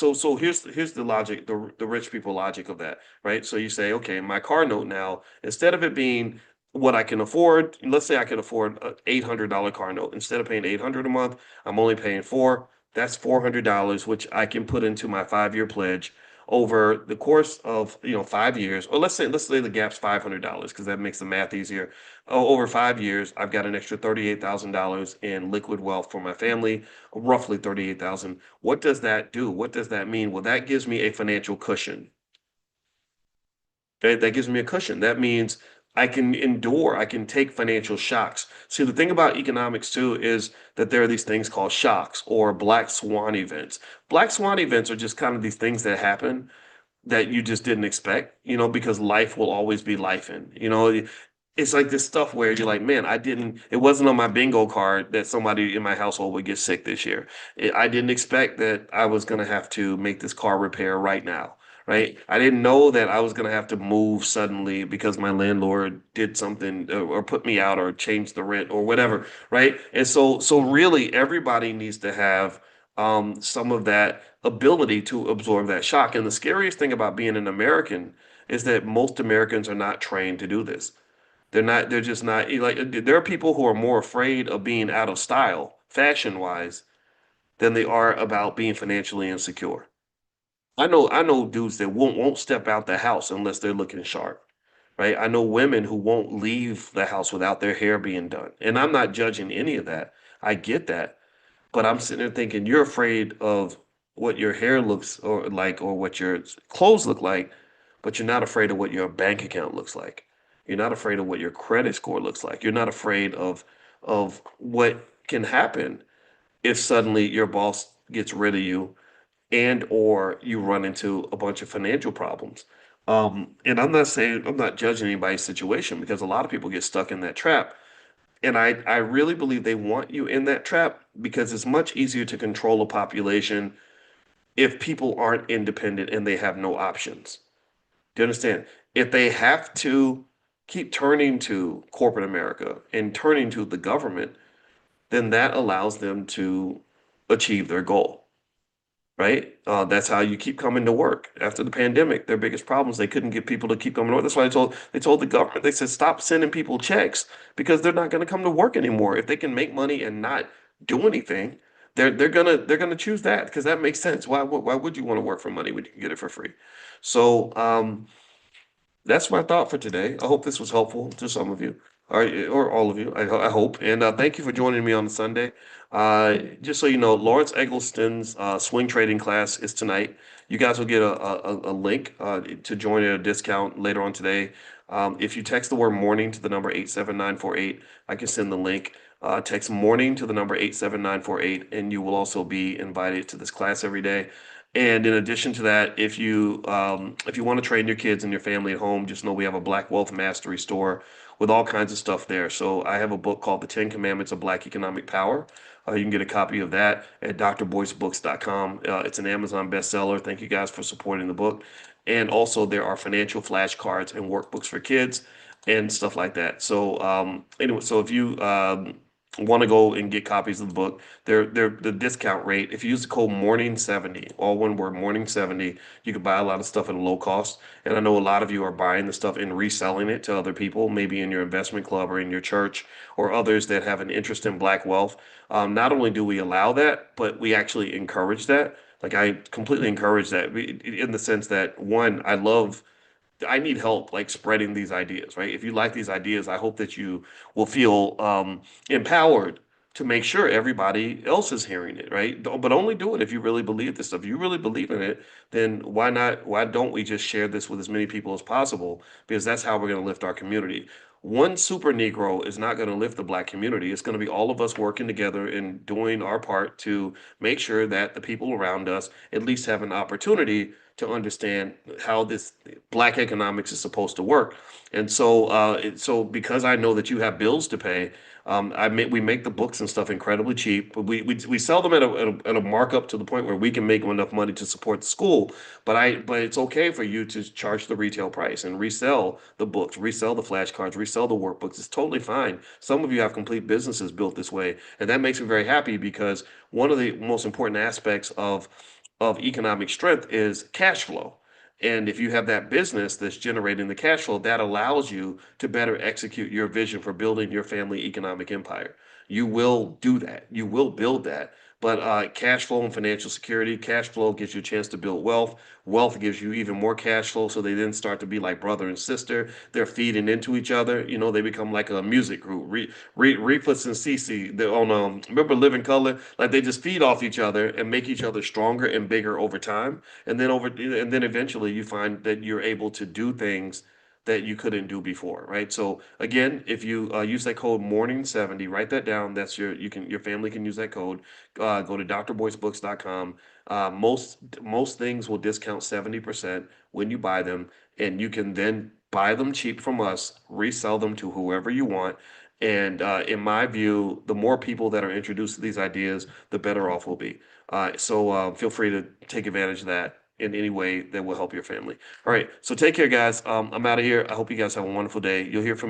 here's the logic, the rich people logic of that, right? So you say, okay, my car note now, instead of it being what I can afford, let's say I can afford an $800 car note. Instead of paying 800 a month, I'm only paying four. That's $400, which I can put into my 5 year pledge over the course of 5 years, or let's say the gap's $500 because that makes the math easier. Over 5 years, I've got an extra $38,000 in liquid wealth for my family, roughly 38,000. What does that do? What does that mean? Well, that gives me a financial cushion. Okay, that gives me a cushion. That means I can endure, I can take financial shocks. See, the thing about economics too is that there are these things called shocks or black swan events. Black swan events are just kind of these things that happen that you just didn't expect, because life will always be life it's like this stuff where you're like, man, it wasn't on my bingo card that somebody in my household would get sick this year. I didn't expect that I was going to have to make this car repair right now. Right. I didn't know that I was going to have to move suddenly because my landlord did something or put me out or changed the rent or whatever. Right. And so really everybody needs to have some of that ability to absorb that shock. And the scariest thing about being an American is that most Americans are not trained to do this. They're just not like there are people who are more afraid of being out of style, fashion wise, than they are about being financially insecure. I know dudes that won't step out the house unless they're looking sharp. Right? I know women who won't leave the house without their hair being done. And I'm not judging any of that. I get that. But I'm sitting there thinking you're afraid of what your hair looks or like or what your clothes look like, but you're not afraid of what your bank account looks like. You're not afraid of what your credit score looks like. You're not afraid of what can happen if suddenly your boss gets rid of you and or you run into a bunch of financial problems. And I'm not judging anybody's situation because a lot of people get stuck in that trap. And I really believe they want you in that trap because it's much easier to control a population if people aren't independent and they have no options. Do you understand? If they have to keep turning to corporate America and turning to the government, then that allows them to achieve their goal, right? That's how you keep coming to work. After the pandemic, their biggest problems they couldn't get people to keep coming to work. That's why they told the government they said stop sending people checks because they're not going to come to work anymore. If they can make money and not do anything, they're gonna choose that because that makes sense. Why would you want to work for money when you can get it for free? So that's my thought for today. I hope this was helpful to some of you, or all of you. I hope. And thank you for joining me on Sunday. Just so you know, Lawrence Eggleston's swing trading class is tonight. You guys will get a link to join at a discount later on today. If you text the word morning to the number 87948, I can send the link. Text morning to the number 87948, and you will also be invited to this class every day. And in addition to that, if you want to train your kids and your family at home, just know we have a Black Wealth Mastery store with all kinds of stuff there. So I have a book called The 10 Commandments of Black Economic Power. You can get a copy of that at drboycebooks.com. It's an Amazon bestseller. Thank you guys for supporting the book. And also there are financial flashcards and workbooks for kids and stuff like that. So anyway, so if you want to go and get copies of the book, they're the discount rate. If you use the code morning70, all one word morning70, you can buy a lot of stuff at a low cost. And I know a lot of you are buying the stuff and reselling it to other people, maybe in your investment club or in your church or others that have an interest in black wealth. Not only do we allow that, but we actually encourage that. Like I completely encourage that in the sense that one, I need help like spreading these ideas, right? If you like these ideas, I hope that you will feel empowered to make sure everybody else is hearing it, right? But only do it if you really believe this stuff. If you really believe in it, then why not? Why don't we just share this with as many people as possible? Because that's how we're going to lift our community. One super Negro is not going to lift the black community. It's going to be all of us working together and doing our part to make sure that the people around us at least have an opportunity to understand how this black economics is supposed to work. And so, so because I know that you have bills to pay, we make the books and stuff incredibly cheap. But we sell them at a markup to the point where we can make enough money to support the school. But it's okay for you to charge the retail price and resell the books, resell the flashcards, resell the workbooks. It's totally fine. Some of you have complete businesses built this way, and that makes me very happy because one of the most important aspects of economic strength is cash flow. And if you have that business that's generating the cash flow, that allows you to better execute your vision for building your family economic empire. You will do that. You will build that. But cash flow and financial security, cash flow gives you a chance to build wealth. Wealth gives you even more cash flow. So they then start to be like brother and sister. They're feeding into each other. You know, they become like a music group. Refus and Cece, they're on remember Living Color? Like they just feed off each other and make each other stronger and bigger over time. And then eventually you find that you're able to do things that you couldn't do before, right? So again, if you use that code morning70, write that down. That's your family can use that code. Go to drboycebooks.com. Most things will discount 70% when you buy them, and you can then buy them cheap from us, resell them to whoever you want. And in my view, the more people that are introduced to these ideas, the better off we'll be. So feel free to take advantage of that in any way that will help your family. All right, so take care, guys. I'm out of here. I hope you guys have a wonderful day. You'll hear from